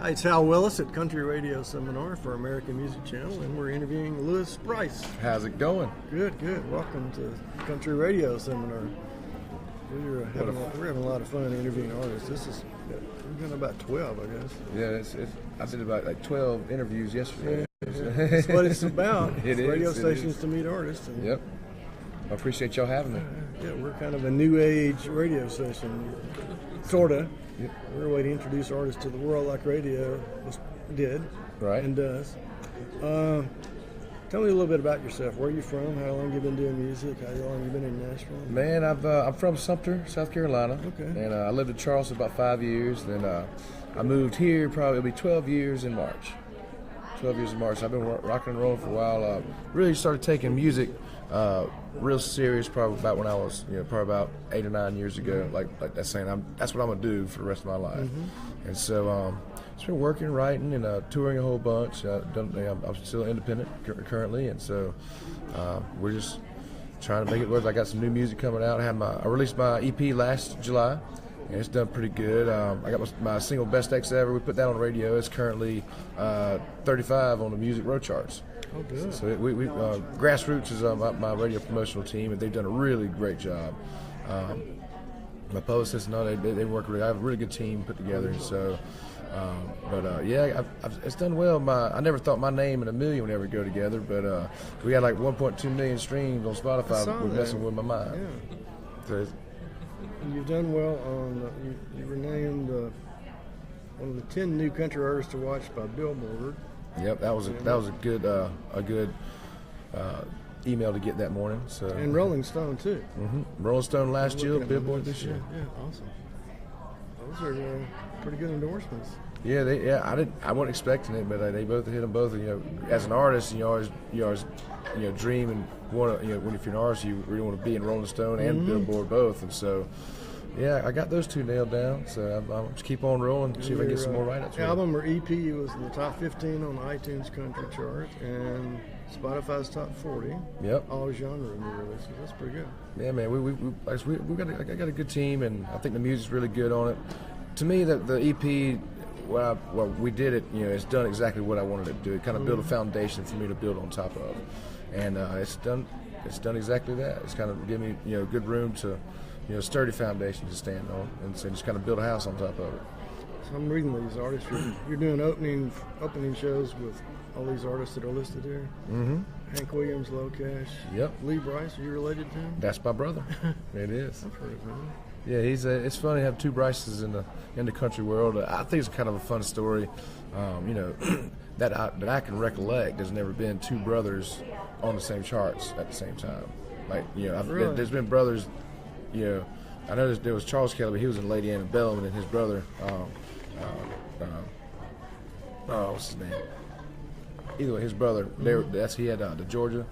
Hi, it's Hal Willis at Country Radio Seminar for American Music Channel, and we're interviewing Lewis Brice. How's it going? Good, good. Welcome to Country Radio Seminar. We're having a lot of fun interviewing artists. We've done about 12, I guess. Yeah, I did about like 12 interviews yesterday. Yeah. That's what it's about. It is, radio it stations is. to meet artists. And Yep. I appreciate y'all having me. Yeah, we're kind of a new age radio station, sorta. Yep. We're a way to introduce artists to the world like radio did, Right. and does. Tell me a little bit about yourself. Where are you from? How long you been doing music? How long you been in Nashville? Man, I'm from Sumter, South Carolina. Okay. And I lived in Charleston about 5 years. Then I moved here, probably it'll be 12 years in March. 12 years in March. I've been rocking and rolling for a while. Really started taking music real serious probably about when I was, probably about 8 or 9 years ago. Like that's saying that's what I'm gonna do for the rest of my life. Mm-hmm. And so just been working, writing, and touring a whole bunch. I'm still independent currently, and so we're just trying to make it work. I got some new music coming out. I released my EP last July. And it's done pretty good. I got my single Best X Ever. We put that on the radio. It's currently 35 on the music road charts. Oh, good. So we Grassroots is my radio promotional team, and they've done a really great job. My publicists and all, they work really. I have a really good team put together. And so, it's done well. I never thought my name and a million would ever go together, but we got like 1.2 million streams on Spotify. We're messing with my mind. Yeah. So, You've done well on. You were named one of the 10 new country artists to watch by Billboard. Yep, that was a good email to get that morning. So and Rolling Stone too. Mm-hmm. Rolling Stone last year, Billboard this year. Yeah, awesome. Those are pretty good endorsements. Yeah, I wasn't expecting it, but they both hit them both. As an artist, you always dream and want to. When if you're an artist, you really want to be in Rolling Stone and Billboard both, and so. Yeah, I got those two nailed down, so I'll just keep on rolling, see if I can get some more write-ups. Album or EP was in the top 15 on the iTunes country chart and Spotify's top 40. Yep. All genre new releases. That's pretty good. Yeah, man, I got a good team, and I think the music's really good on it. To me, the EP, we did it. It's done exactly what I wanted it to do. It kind of built a foundation for me to build on top of, and it's done exactly that. It's kind of given me good room to. Sturdy foundation to stand on, and so just kind of build a house on top of it. So I'm reading these artists. You're doing opening shows with all these artists that are listed here. Mm-hmm. Hank Williams, Low Cash. Yep. Lee Brice. Are you related to him? That's my brother. It is. I've heard of him. Yeah, it's funny to have two Brices in the country world. I think it's kind of a fun story. That I can recollect. There's never been two brothers on the same charts at the same time. Really? There's been brothers. I know there was Charles Kelly, but he was in Lady Antebellum, and his brother, what's his name? Either way, his brother, he had the Georgia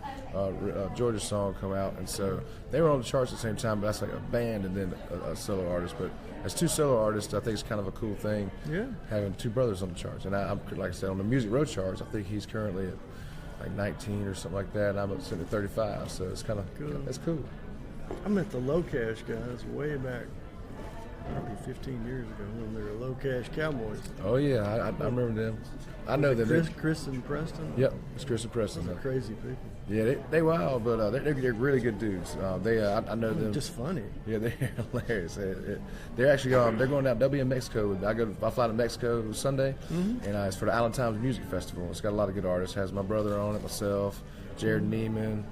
song come out, and so they were on the charts at the same time. But that's like a band and then a solo artist. But as two solo artists, I think it's kind of a cool thing. Yeah, having two brothers on the charts, and I'm like I said on the music road charts, I think he's currently at like 19 or something like that, and I'm sitting at 35. So it's kind of that's cool. I met the Low Cash guys way back, probably 15 years ago when they were Low Cash Cowboys. Oh yeah, I remember them. I know them. Chris and Preston. Yep, it's Chris and Preston. Those are crazy people. Yeah, they wild, but they're really good dudes. I know them. Just funny. Yeah, they're hilarious. They're actually they're going out. They'll be in Mexico. I fly to Mexico Sunday, and it's for the Island Times Music Festival. It's got a lot of good artists. It has my brother on it, myself, Jared Neiman.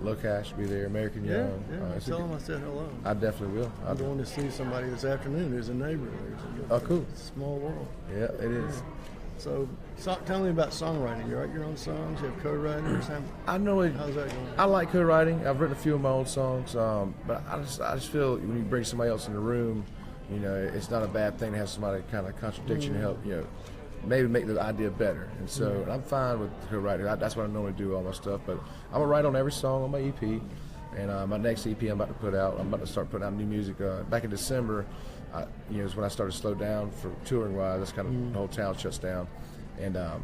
Low Cash will be there, American Young. Yeah, tell them I said hello. I definitely will. I'm going to see somebody this afternoon who's a neighbor there. Oh, cool. It's a small world. Yeah, it is. So tell me about songwriting. You write your own songs? You have co-writers? How's that going? I like co-writing. I've written a few of my own songs, but I just feel when you bring somebody else in the room, it's not a bad thing to have somebody kind of contradict you and help, maybe make the idea better. And so I'm fine with co-writing. That's what I normally do all my stuff. But I'm going to write on every song on my EP. And my next EP I'm about to put out, I'm about to start putting out new music. Back in December, is when I started to slow down for touring-wise. That's kind of the whole town shuts down. And I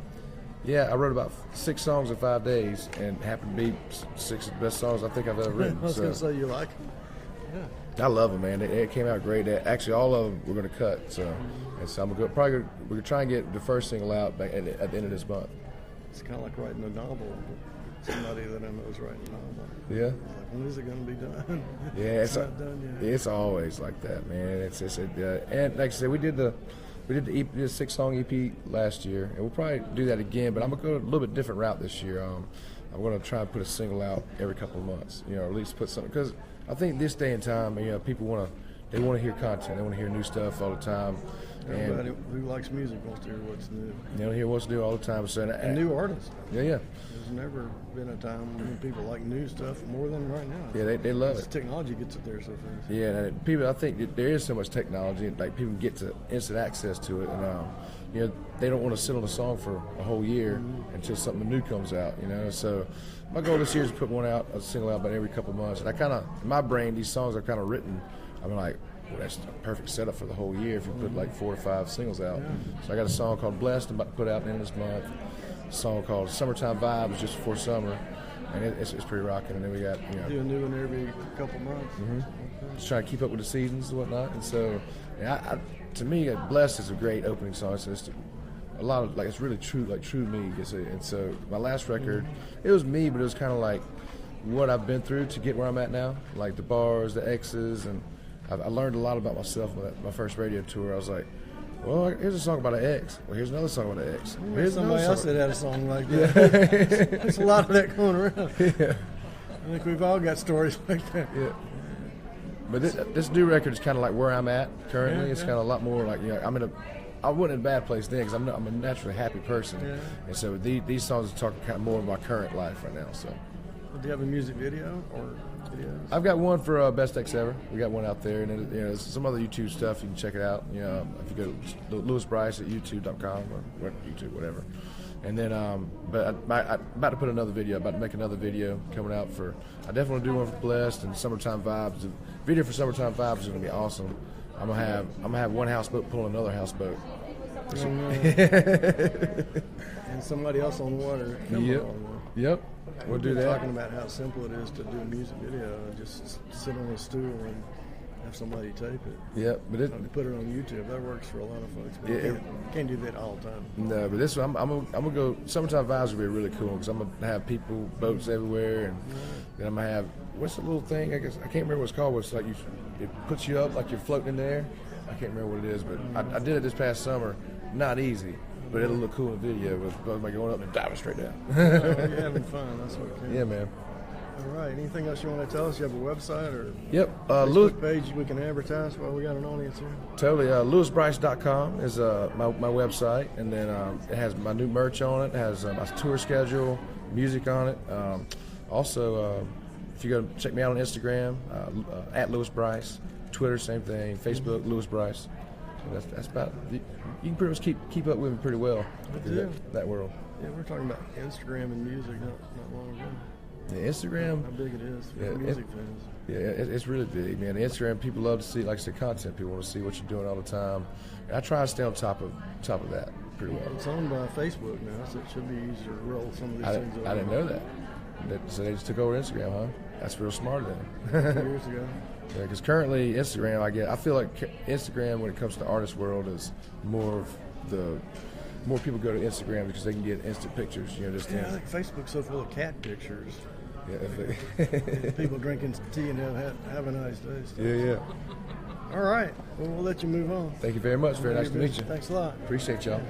wrote about 6 songs in 5 days, and it happened to be 6 of the best songs I think I've ever written. I was going to say you like them. I love them, man. It came out great. Actually, all of them we're going to cut. So, and so we're going to try and get the first single out at the end of this month. It's kind of like writing a novel. Somebody that I know is writing a novel. Yeah. Like, when is it going to be done? Yeah, it's not done yet. It's always like that, man. And like I said, we did the 6-song EP last year, and we'll probably do that again. But I'm gonna go a little bit different route this year. I'm gonna try and put a single out every couple of months. You know, or at least put something, because I think this day and time, you know, people want to hear content. They want to hear new stuff all the time. Everybody who likes music wants to hear what's new. They want to hear what's new all the time. So, and new artists. Yeah. There's never been a time when people like new stuff more than right now. Yeah, they love it. Technology gets it there so fast. Yeah, and people, I think that there is so much technology, like people get to instant access to it, and you know, they don't want to sit on a song for a whole year until something new comes out. You know, so my goal this year is to put a single out about every couple of months. And I kind of, in my brain, these songs are kind of written. I'm like, well, that's a perfect setup for the whole year if you put like 4 or 5 singles out. So I got a song called Blessed I'm about to put out at the end of this month. A song called Summertime Vibes just before summer, and it's pretty rocking. And then we got, you know, do a new one every couple months. Just trying to keep up with the seasons and whatnot. And so, to me, Blessed is a great opening song. It's a lot of, like, it's really true, like true me. And so my last record, it was me, but it was kind of like what I've been through to get where I'm at now, like the bars, the X's, and I learned a lot about myself with my first radio tour. I was like, well, here's a song about an X. Well, here's another song about an X. Here's somebody else that had a song like that. There's a lot of that going around. Yeah. I think we've all got stories like that. Yeah. But this new record is kind of like where I'm at currently. It's kind of a lot more like, you know, I wasn't in a bad place then because I'm a naturally happy person. Yeah. And so these songs are talking kind of more of my current life right now. So. Do you have a music video or videos? I've got one for Best X Ever. We got one out there, and you know, there's some other YouTube stuff. You can check it out. You know, if you go to Lewis Brice at YouTube.com or YouTube, whatever. And then, but I'm about to put another video. About to make another video coming out for. I definitely want to do one for Blessed and Summertime Vibes. The video for Summertime Vibes is going to be awesome. I'm gonna have one houseboat pulling another houseboat. And somebody else on the water. Yep. We'll do that. Talking about how simple it is to do a music video and just sit on a stool and have somebody tape it. Yep, but put it on YouTube. That works for a lot of folks. But you can't do that all the time. No, but this one, I'm gonna go. Summertime Vibes will be really cool because I'm gonna have people, boats everywhere, and then I'm gonna have what's the little thing? I guess I can't remember what it's called. It's like it puts you up like you're floating in the air. I can't remember what it is, but I did it this past summer. Not easy. But it'll look cool in the video with going up and diving straight down. You're having fun. That's what counts. Yeah, man. All right. Anything else you want to tell us? You have a website or Facebook page we can advertise while we got an audience here? Totally. LewisBrice.com is my website, and then it has my new merch on it. It has my tour schedule, music on it. Also, if you go check me out on Instagram, at Lewis Brice, Twitter, same thing, Facebook, Lewis Brice. That's about. You can pretty much keep up with me pretty well. That world. Yeah, we're talking about Instagram and music not long ago. Yeah, Instagram. How big it is for music fans. Yeah, it's really big, man. Instagram, people love to see, like I said, content. People want to see what you're doing all the time. And I try to stay on top of that pretty well. It's owned by Facebook now, so it should be easier to roll some of these things over. I didn't know that. So they just took over Instagram, huh? That's real smart of them. 2 years ago. Yeah, because currently Instagram, I feel like Instagram, when it comes to the artist world, is more people go to Instagram because they can get instant pictures. You know, I think Facebook's so full of cat pictures. Yeah, people drinking tea and have a nice day. Yeah. All right. Well, we'll let you move on. Thank you very much. Very nice to meet you. Thanks a lot. Appreciate y'all.